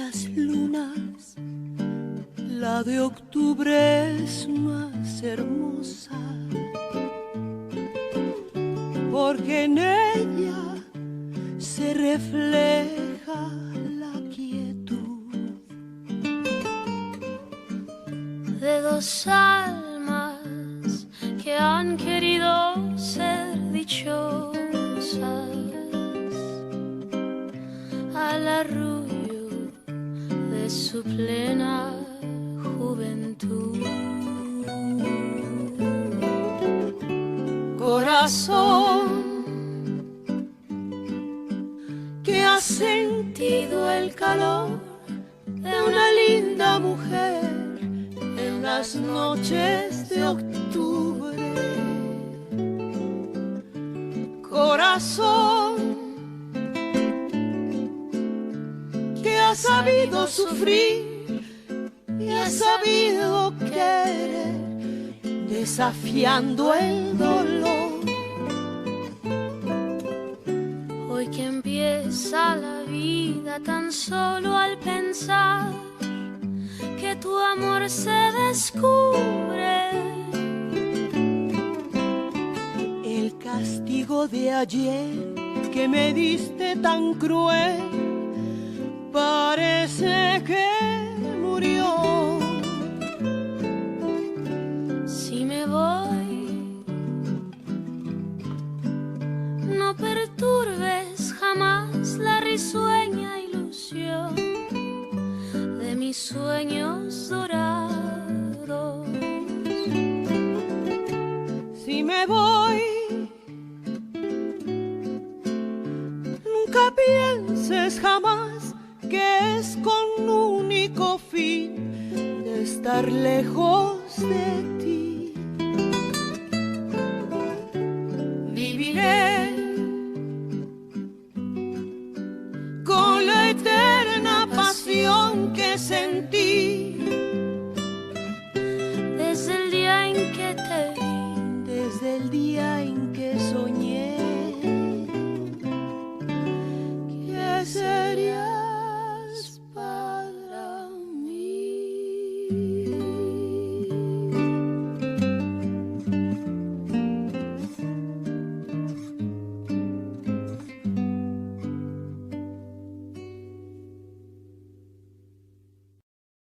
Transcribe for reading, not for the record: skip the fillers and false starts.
las lunas, la de octubre es más hermosa, porque en ella se refleja la quietud de dos almas que han querido ser dichosas al arrullo de su plena juventud. Corazón que ha sentido el calor de una linda mujer en las noches de octubre. Corazón que ha sabido sufrir y ha sabido querer, desafiando el dolor. Hoy que empieza la vida tan solo al pensar que tu amor se descubre. El castigo de ayer que me diste tan cruel parece que murió. Si me voy, no perturbes jamás la risueña ilusión de mis sueños dorados. Si me voy, nunca pienses jamás que es con único fin de estar lejos de ti. Viviré con la eterna pasión que sentí